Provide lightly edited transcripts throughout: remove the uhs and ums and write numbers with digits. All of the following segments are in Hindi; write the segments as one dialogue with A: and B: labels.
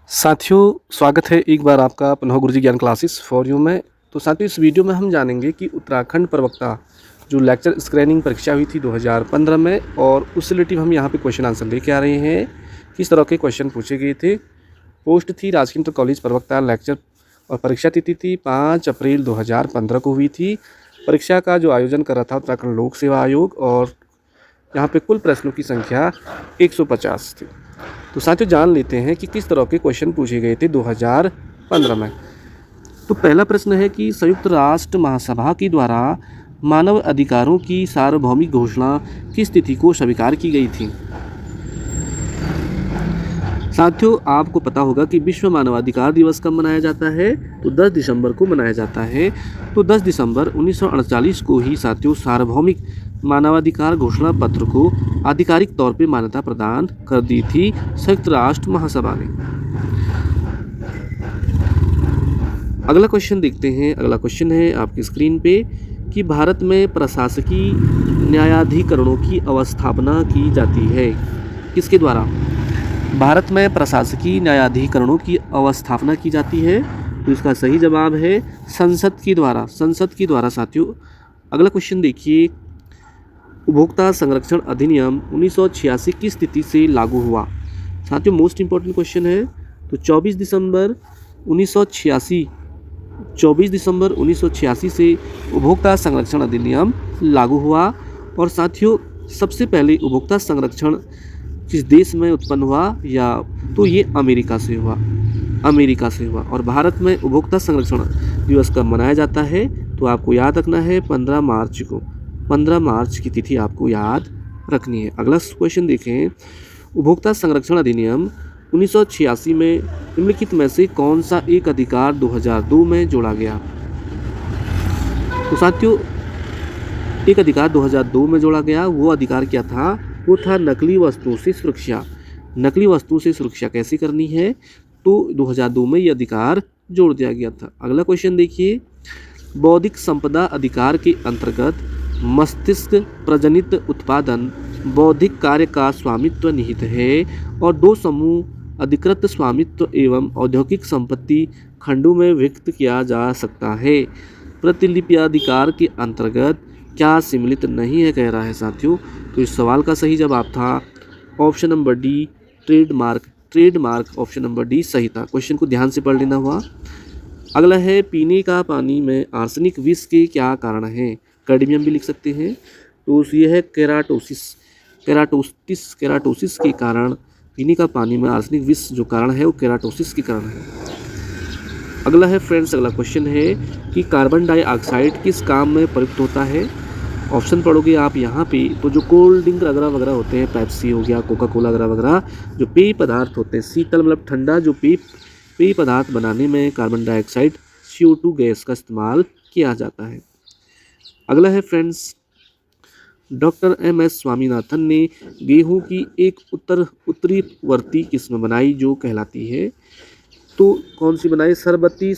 A: साथियों, स्वागत है एक बार आपका पुनः गुरुजी ज्ञान क्लासेस फॉर यू में। तो साथियों, इस वीडियो में हम जानेंगे कि उत्तराखंड प्रवक्ता जो लेक्चर स्क्रीनिंग परीक्षा हुई थी 2015 में, और उससे रिलेटिव हम यहाँ पे क्वेश्चन आंसर लेके आ रहे हैं। किस तरह के क्वेश्चन पूछे गए थे। पोस्ट थी राजकीय इंटर कॉलेज प्रवक्ता लेक्चर, और परीक्षा तिथि थी 5 अप्रैल 2015 को हुई थी। परीक्षा का जो आयोजन कर रहा था उत्तराखंड लोक सेवा आयोग, और यहाँ पे कुल प्रश्नों की संख्या 150 थी। तो साथियों, जान लेते हैं कि किस तरह के क्वेश्चन पूछे गए थे 2015 में। तो पहला प्रश्न है कि संयुक्त राष्ट्र महासभा के द्वारा मानव अधिकारों की सार्वभौमिक घोषणा किस तिथि को स्वीकार की गई थी। साथियों, आपको पता होगा कि विश्व मानवाधिकार दिवस कब मनाया जाता है, तो 10 दिसंबर को मनाया जाता है। तो 10 दिसंबर 1948 को ही साथियों सार्वभौमिक मानवाधिकार घोषणा पत्र को आधिकारिक तौर पे मान्यता प्रदान कर दी थी संयुक्त राष्ट्र महासभा ने। अगला क्वेश्चन देखते हैं। अगला क्वेश्चन है आपकी स्क्रीन पे कि भारत में प्रशासकीय न्यायाधिकरणों की अवस्थापना की जाती है, किसके द्वारा। भारत में प्रशासकीय न्यायाधिकरणों की अवस्थापना की जाती है, तो इसका सही जवाब है संसद के द्वारा। संसद के द्वारा साथियों। अगला क्वेश्चन देखिए, उपभोक्ता संरक्षण अधिनियम 1986 किस तिथि से लागू हुआ। साथियों, मोस्ट इंपॉर्टेंट क्वेश्चन है। तो 24 दिसंबर 1986 से उपभोक्ता संरक्षण अधिनियम लागू हुआ। और साथियों, सबसे पहले उपभोक्ता संरक्षण किस देश में उत्पन्न हुआ, या तो ये अमेरिका से हुआ। और भारत में उपभोक्ता संरक्षण दिवस कब मनाया जाता है, तो आपको याद रखना है 15 मार्च को। 15 मार्च की तिथि आपको याद रखनी है। अगला क्वेश्चन देखें, उपभोक्ता संरक्षण अधिनियम 1986 में निम्नलिखित में से कौन सा एक अधिकार 2002 में जोड़ा गया। तो साथियों, एक अधिकार 2002 में जोड़ा गया, वो अधिकार क्या था, वो था नकली वस्तुओं से सुरक्षा। नकली वस्तुओं से सुरक्षा कैसे करनी है, तो 2002 में ये अधिकार जोड़ दिया गया था। अगला क्वेश्चन देखिए, बौद्धिक संपदा अधिकार के अंतर्गत मस्तिष्क प्रजनित उत्पादन बौद्धिक कार्य का स्वामित्व निहित है, और दो समूह अधिकृत स्वामित्व एवं औद्योगिक संपत्ति खंडों में विभक्त किया जा सकता है। प्रतिलिपि अधिकार के अंतर्गत क्या सम्मिलित नहीं है, कह रहा है साथियों। तो इस सवाल का सही जवाब था option number D, trademark option number D सही था। क्वेश्चन को ध्यान से पढ़ लेना हुआ। अगला है, पीने का पानी में आर्सेनिक विष के क्या कारण हैं। कैडमियम भी लिख सकते हैं। तो ये है केराटोसिस के कारण पीने का पानी में आर्सेनिक विष जो कारण है वो केराटोसिस के कारण है। अगला है फ्रेंड्स, अगला क्वेश्चन है कि कार्बन डाइऑक्साइड किस काम में प्रयुक्त होता है। ऑप्शन पढ़ोगे आप यहाँ पे, तो जो कोल्ड ड्रिंक वगैरह होते हैं, पेप्सी हो गया, कोका कोला वगैरह जो पेय पदार्थ होते हैं, शीतल मतलब ठंडा जो पेय पदार्थ बनाने में कार्बन डाइऑक्साइड CO2 गैस का इस्तेमाल किया जाता है। अगला है फ्रेंड्स, डॉक्टर MS स्वामीनाथन ने गेहूं की एक उत्तरीवर्ती किस्म बनाई जो कहलाती है, तो कौन सी बनाई, सरबती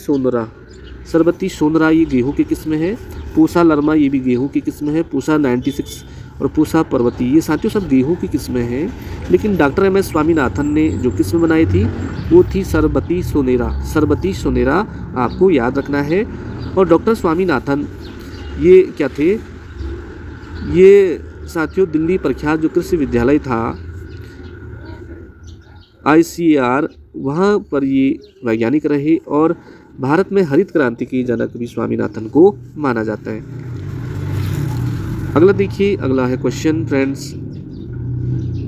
A: सोनरा ये गेहूं की किस्म है। पूसा लरमा ये भी गेहूं की किस्म है। पूसा 96 और पूसा पर्वती ये साथियों सब गेहूं की किस्में हैं। लेकिन डॉक्टर MS स्वामीनाथन ने जो किस्म बनाई थी वो थी सरबती सोनेरा आपको याद रखना है। और डॉक्टर स्वामीनाथन ये क्या थे, ये साथियों दिल्ली प्रख्यात जो कृषि विद्यालय था ICAR, वहाँ पर ये वैज्ञानिक रहे, और भारत में हरित क्रांति के जनक भी स्वामीनाथन को माना जाता है। अगला देखिए, अगला है क्वेश्चन फ्रेंड्स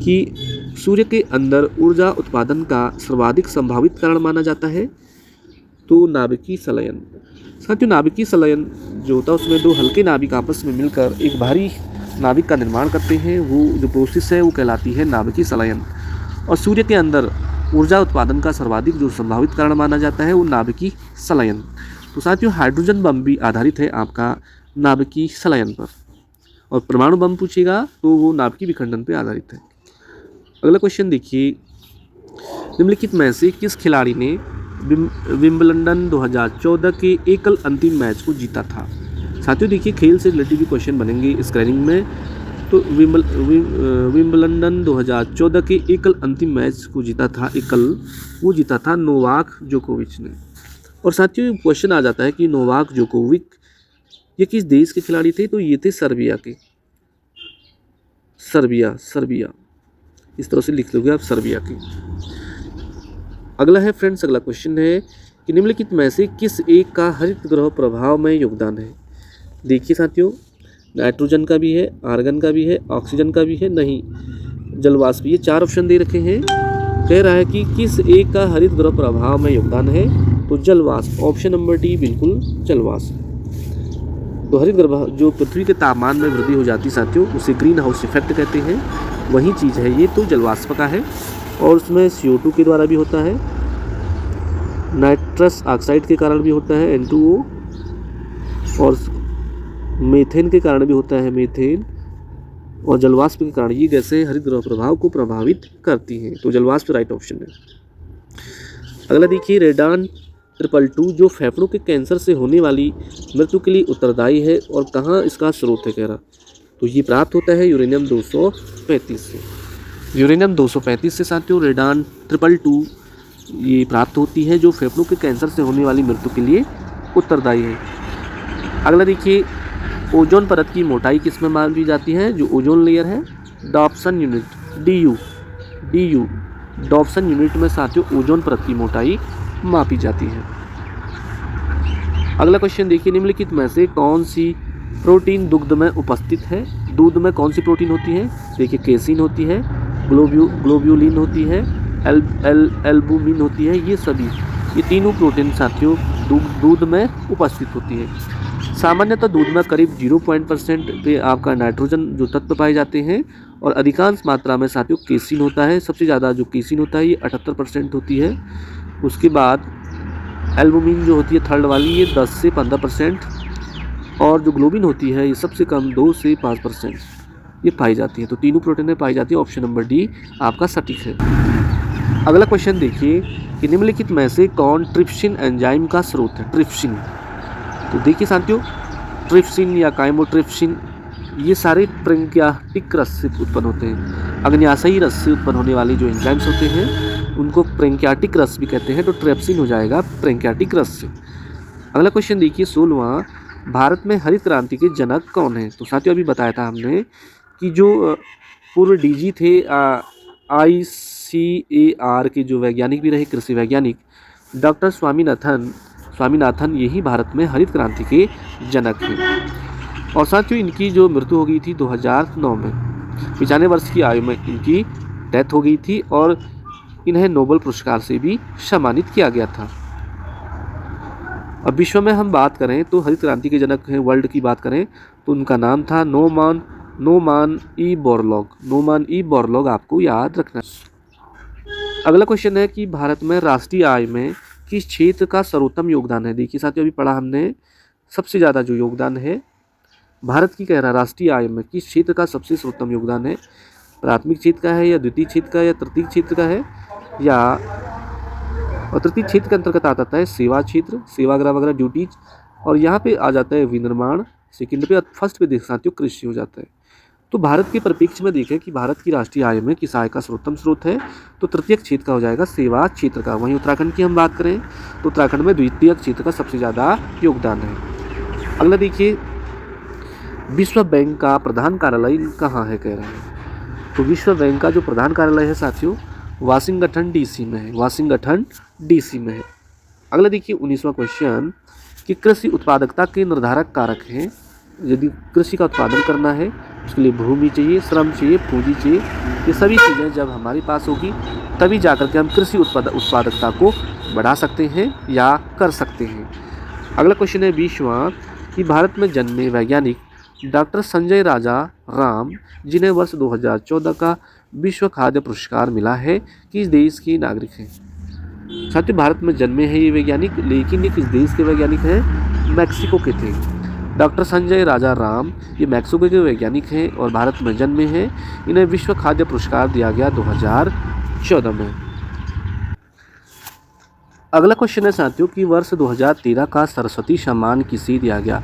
A: कि सूर्य के अंदर ऊर्जा उत्पादन का सर्वाधिक संभावित कारण माना जाता है, तो नाभिकीय संलयन। साथियों, नाभिकीय संलयन जो होता है उसमें दो हल्के नाभिक आपस में मिलकर एक भारी नाभिक का निर्माण करते हैं, वो जो प्रोसेस है वो कहलाती है नाभिकीय संलयन। और सूर्य के अंदर ऊर्जा उत्पादन का सर्वाधिक जो संभावित कारण माना जाता है वो नाभिकीय संलयन। तो साथियों, हाइड्रोजन बम भी आधारित है आपका नाभिकीय संलयन पर, और परमाणु बम पूछेगा तो वो नाभिकीय विखंडन पर आधारित है। अगला क्वेश्चन देखिए, निम्नलिखित में से किस खिलाड़ी ने विंबलडन 2014 के एकल अंतिम मैच को जीता था। साथियों देखिए, खेल से रिलेटेड भी क्वेश्चन बनेंगे स्क्रीनिंग में। तो विंबलडन 2014 के एकल अंतिम मैच को जीता था नोवाक जोकोविच ने। और साथियों क्वेश्चन आ जाता है कि नोवाक जोकोविच ये किस देश के खिलाड़ी थे, तो ये थे सर्बिया के। सर्बिया इस तरह से लिख लोगे आप, सर्बिया के। अगला है फ्रेंड्स, अगला क्वेश्चन है कि निम्नलिखित में से किस एक का हरित गृह प्रभाव में योगदान है। देखिए साथियों, नाइट्रोजन का भी है, आर्गन का भी है, ऑक्सीजन का भी है, नहीं जलवाष्प। ये 4 ऑप्शन दे रखे हैं। कह रहा है कि किस एक का हरित गृह प्रभाव में योगदान है, तो जलवाष्प। ऑप्शन नंबर डी बिल्कुल जलवाष्प। तो हरित गृह जो पृथ्वी के तापमान में वृद्धि हो जाती साथियों, उसे ग्रीन हाउस इफेक्ट कहते हैं, वही चीज़ है ये, तो जलवाष्प का है। और उसमें CO2 के द्वारा भी होता है, नाइट्रस ऑक्साइड के कारण भी होता है N2O, और मीथेन के कारण भी होता है मीथेन, और जलवाष्प के कारण ये गैसें हरित गृह प्रभाव को प्रभावित करती हैं। तो जलवाष्प राइट ऑप्शन है। अगला देखिए, रेडान 222 जो फेफड़ों के कैंसर से होने वाली मृत्यु के लिए उत्तरदायी है और कहाँ इसका स्रोत है, कह रहा। तो ये प्राप्त होता है यूरेनियम 235 से। यूरेनियम 235 से साथियों रेडान 222 ये प्राप्त होती है, जो फेफड़ों के कैंसर से होने वाली मृत्यु के लिए उत्तरदायी है। अगला देखिए, ओजोन परत की मोटाई किस में मापी जाती है, जो ओजोन लेयर है, Dobson unit DU Dobson unit में साथियों ओजोन परत की मोटाई मापी जाती है। अगला क्वेश्चन देखिए, निम्नलिखित में से कौन सी प्रोटीन दुग्ध में उपस्थित है। दूध में कौन सी प्रोटीन होती है, देखिए केसिन होती है, ग्लोब्यूलिन होती है, एल्बुमिन होती है। ये तीनों प्रोटीन साथियों दूध में उपस्थित होती है। सामान्यतः दूध में करीब 0% पे आपका नाइट्रोजन जो तत्व पाए जाते हैं, और अधिकांश मात्रा में साथियों केसिन होता है। सबसे ज़्यादा जो केसिन होता है ये 78% होती है। उसके बाद एल्बुमिन जो होती है थर्ड वाली, ये 10 से 15%, और जो ग्लोबिन होती है ये सबसे कम 2 से 5% ये पाई जाती है। तो तीनों प्रोटीन पाई जाती है। ऑप्शन नंबर डी आपका सटीक है। अगला क्वेश्चन देखिए कि निम्नलिखित में से कौन ट्रिप्सिन एंजाइम का स्रोत है। ट्रिप्सिन, तो देखिए साथियों ट्रिप्सिन या काइमोट्रिप्सिन ये सारे प्रेंक्याटिक रस से उत्पन्न होते हैं। अग्न्याशयी रस से उत्पन्न होने वाले जो एंजाइम्स होते हैं उनको प्रेंक्याटिक रस भी कहते हैं। तो ट्रिप्सिन हो जाएगा प्रेंक्याटिक रस से। अगला क्वेश्चन देखिए 16वां, भारत में हरित क्रांति के जनक कौन है। तो साथियों अभी बताया था हमने कि जो पूर्व DG थे ICAR के जो वैज्ञानिक भी रहे, कृषि वैज्ञानिक डॉक्टर स्वामीनाथन यही भारत में हरित क्रांति के जनक हैं। और साथियों इनकी जो मृत्यु हो गई थी 2009 में, 95 वर्ष की आयु में इनकी डेथ हो गई थी, और इन्हें नोबेल पुरस्कार से भी सम्मानित किया गया था। अब विश्व में हम बात करें तो हरित क्रांति के जनक हैं, वर्ल्ड की बात करें तो उनका नाम था नोमान ई बोरलॉग, आपको याद रखना। अगला क्वेश्चन है कि भारत में राष्ट्रीय आय में किस क्षेत्र का सर्वोत्तम योगदान है। देखिए साथियों अभी पढ़ा हमने, सबसे ज़्यादा जो योगदान है भारत की, कह रहा राष्ट्रीय आय में किस क्षेत्र का सबसे सर्वोत्तम योगदान है। प्राथमिक क्षेत्र का है, या द्वितीय क्षेत्र का, या तृतीय क्षेत्र का है, या और तृतीय क्षेत्र के अंतर्गत आता है सेवा क्षेत्र, सेवाग्राह वगैरह ड्यूटीज, और यहाँ पे आ जाता है विनिर्माण सेकंड पे, और फर्स्ट पे देख साथियों कृषि हो जाता है। तो भारत के परिप्रेक्ष्य में देखें कि भारत की राष्ट्रीय आय में किस आय का सर्वोत्तम स्रोत है, तो तृतीय क्षेत्र का हो जाएगा, सेवा क्षेत्र का। वहीं उत्तराखंड की हम बात करें तो उत्तराखंड में द्वितीय क्षेत्र का सबसे ज़्यादा योगदान है। अगला देखिए, विश्व बैंक का प्रधान कार्यालय कहाँ है, कह रहे हैं। तो विश्व बैंक का जो प्रधान कार्यालय है साथियों वाशिंगटन DC में है, वाशिंगटन DC में है। अगला देखिए 19वां क्वेश्चन कि कृषि उत्पादकता के निर्धारक कारक हैं। यदि कृषि का उत्पादन करना है उसके लिए भूमि चाहिए, श्रम चाहिए, पूंजी चाहिए। ये सभी चीज़ें जब हमारे पास होगी तभी जाकर के हम कृषि उत्पादकता को बढ़ा सकते हैं या कर सकते हैं। अगला क्वेश्चन है 20वां कि भारत में जन्मे वैज्ञानिक डॉक्टर संजय राजा राम, जिन्हें वर्ष 2014 का विश्व खाद्य पुरस्कार मिला है, किस देश के नागरिक हैं। साथियों भारत में जन्मे हैं ये वैज्ञानिक, लेकिन ये किस देश के वैज्ञानिक हैं, मैक्सिको के थे। डॉक्टर संजय राजा राम ये मैक्सिको के वैज्ञानिक हैं और भारत में जन्मे हैं। इन्हें विश्व खाद्य पुरस्कार दिया गया 2014 में। अगला क्वेश्चन है साथियों कि वर्ष 2013 का सरस्वती सम्मान किसे दिया गया।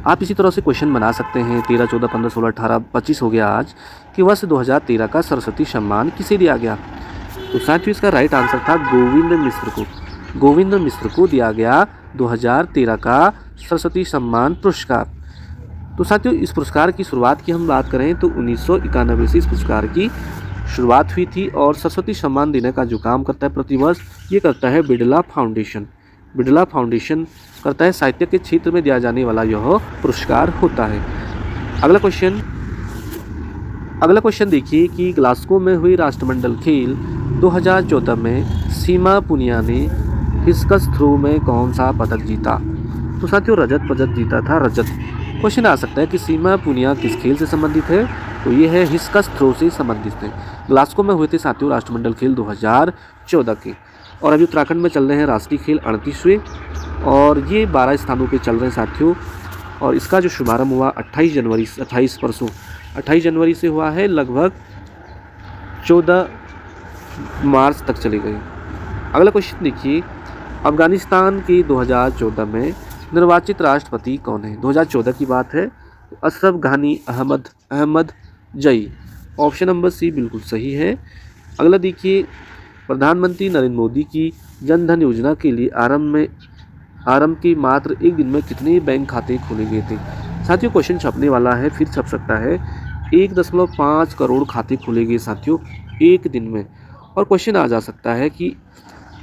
A: आप इसी तरह से क्वेश्चन बना सकते हैं 13, 14, 15, 16, 18, 25 हो गया आज कि वर्ष 2013 का सरस्वती सम्मान किसे दिया गया। तो साथियों इसका राइट आंसर था गोविंद मिश्र को। गोविंद मिश्र को दिया गया 2013 का सरस्वती सम्मान पुरस्कार। तो साथियों इस पुरस्कार की शुरुआत की हम बात करें तो 1991 से इस पुरस्कार की शुरुआत हुई थी और सरस्वती सम्मान देने का जो काम करता है प्रतिवर्ष ये करता है बिड़ला फाउंडेशन। बिड़ला फाउंडेशन करता है, साहित्य के क्षेत्र में दिया जाने वाला यह पुरस्कार होता है। अगला क्वेश्चन देखिए कि ग्लासगो में हुई राष्ट्रमंडल खेल 2014 में सीमा पुनिया ने डिस्कस थ्रो में कौन सा पदक जीता। तो साथियों रजत पदक जीता था, रजत। क्वेश्चन आ सकता है कि सीमा पुनिया किस खेल से संबंधित है, तो ये है डिस्कस थ्रो से संबंधित है। ग्लासगो में हुए थे साथियों राष्ट्रमंडल खेल 2014 के। और अभी उत्तराखंड में चल रहे हैं राष्ट्रीय खेल 38वें और ये 12 स्थानों पे चल रहे हैं साथियों। और इसका जो शुभारंभ हुआ 28 जनवरी से हुआ है, लगभग 14 मार्च तक चले गए। अगला क्वेश्चन देखिए, अफगानिस्तान के 2014 में निर्वाचित राष्ट्रपति कौन है। 2014 की बात है, अशरफ घानी अहमद जई। ऑप्शन नंबर सी बिल्कुल सही है। अगला देखिए, प्रधानमंत्री नरेंद्र मोदी की जन धन योजना के लिए आरंभ के मात्र एक दिन में कितने बैंक खाते खोले गए थे। साथियों क्वेश्चन छपने वाला है, फिर छप सकता है। 1.5 करोड़ खाते खोले गए साथियों एक दिन में। और क्वेश्चन आ जा सकता है कि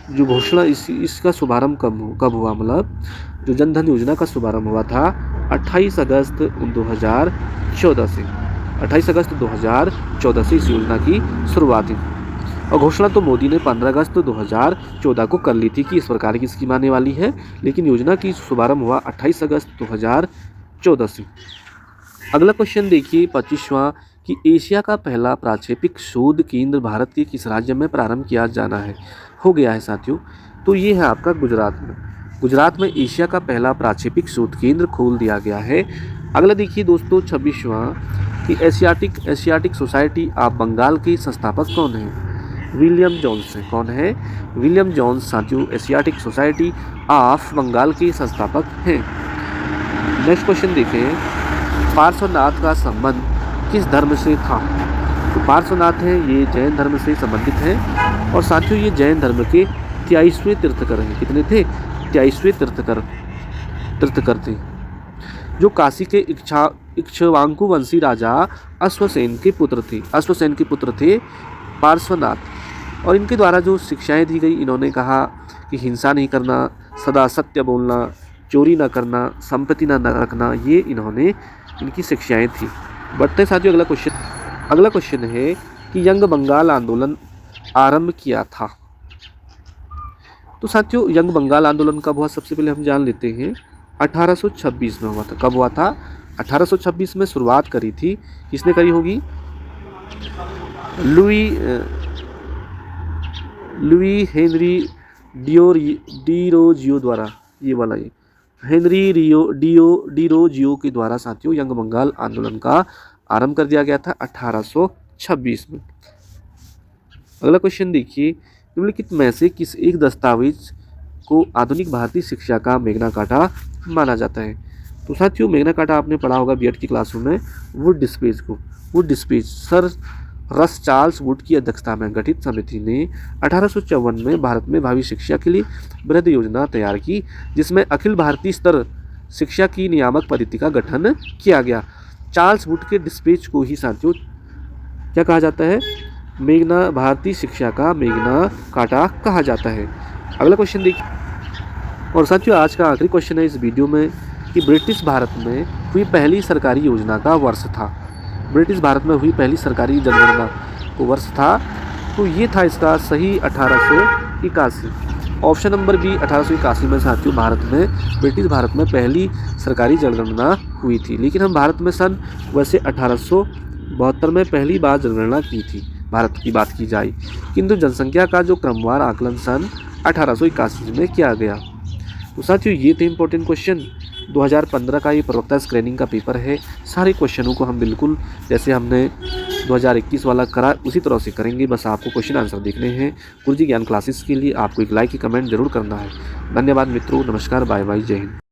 A: जो घोषणा इसका शुभारंभ कब हुआ, मतलब जो जन धन योजना का शुभारंभ हुआ था 28 अगस्त 2014 से। 28 अगस्त 2014 से इस योजना की शुरुआत हुई और घोषणा तो मोदी ने 15 अगस्त 2014 को कर ली थी कि इस प्रकार की स्कीम आने वाली है, लेकिन योजना की शुभारंभ हुआ 28 अगस्त 2014 से। अगला क्वेश्चन देखिए 25वां कि एशिया का पहला प्राक्षेपिक शोध केंद्र भारत के किस राज्य में प्रारंभ किया जाना है, हो गया है साथियों। तो ये है आपका गुजरात में एशिया का पहला प्राक्षेपिक शोध केंद्र खोल दिया गया है। अगला देखिए दोस्तों 26वां कि एशियाटिक सोसाइटी ऑफ बंगाल के संस्थापक कौन है। विलियम जोन्स है। कौन है? विलियम जोन्स साथियों एशियाटिक सोसाइटी ऑफ बंगाल के संस्थापक हैं। नेक्स्ट क्वेश्चन देखें, पार्श्वनाथ का संबंध किस धर्म से था। तो पार्श्वनाथ है ये जैन धर्म से संबंधित हैं और साथियों ये जैन धर्म के 23वें तीर्थकर हैं। कितने थे? 23वें तीर्थकर थे, जो काशी के इक्ष्वाकु वंशी राजा अश्वसेन के पुत्र थे पार्श्वनाथ। और इनके द्वारा जो शिक्षाएं दी गई, इन्होंने कहा कि हिंसा नहीं करना, सदा सत्य बोलना, चोरी न करना, संपत्ति न रखना, ये इनकी शिक्षाएं थी। बढ़ते साथियों अगला क्वेश्चन है कि यंग बंगाल आंदोलन आरंभ किया था। तो साथियों यंग बंगाल आंदोलन कब हुआ, सबसे पहले हम जान लेते हैं। 1826 में हुआ था। कब हुआ था? 1826 में शुरुआत करी थी। किसने करी होगी? लुई हेनरी डिरोजियो द्वारा। ये वाला ये हेनरी डिरोजियो के द्वारा साथियों यंग बंगाल आंदोलन का आरंभ कर दिया गया था 1826 में। अगला क्वेश्चन देखिए, निम्नलिखित में से किस एक दस्तावेज को आधुनिक भारतीय शिक्षा का मैग्ना कार्टा माना जाता है। तो साथियों मैग्ना कार्टा आपने पढ़ा होगा बीएड की क्लासों में। वुड डिस्पेच सर रस चार्ल्स वुड की अध्यक्षता में गठित समिति ने 1854 में भारत में भावी शिक्षा के लिए बृहद योजना तैयार की, जिसमें अखिल भारतीय स्तर शिक्षा की नियामक पद्धति का गठन किया गया। चार्ल्स वुड के डिस्पेच को ही साथियों क्या कहा जाता है? भारतीय शिक्षा का मैग्ना कार्टा कहा जाता है। अगला क्वेश्चन देखिए, और साथियों आज का आखिरी क्वेश्चन है इस वीडियो में कि ब्रिटिश भारत में हुई पहली सरकारी योजना का वर्ष था। ब्रिटिश भारत में हुई पहली सरकारी जनगणना को वर्ष था, तो ये था इसका सही 1881। ऑप्शन नंबर बी 1881 में साथियों ब्रिटिश भारत में पहली सरकारी जनगणना हुई थी। लेकिन हम भारत में सन वैसे 1872 में पहली बार जनगणना की थी भारत की बात की जाए, किंतु जनसंख्या का जो क्रमवार आकलन सन 1881 में किया गया। तो साथियों ये थे इंपॉर्टेंट क्वेश्चन। 2015 का ये प्रवक्ता स्क्रीनिंग का पेपर है। सारे क्वेश्चनों को हम बिल्कुल जैसे हमने 2021 वाला करा उसी तरह से करेंगे, बस आपको क्वेश्चन आंसर देखने हैं। गुरुजी ज्ञान क्लासेस के लिए आपको एक लाइक की कमेंट जरूर करना है। धन्यवाद मित्रों, नमस्कार, बाय बाय, जय हिंद।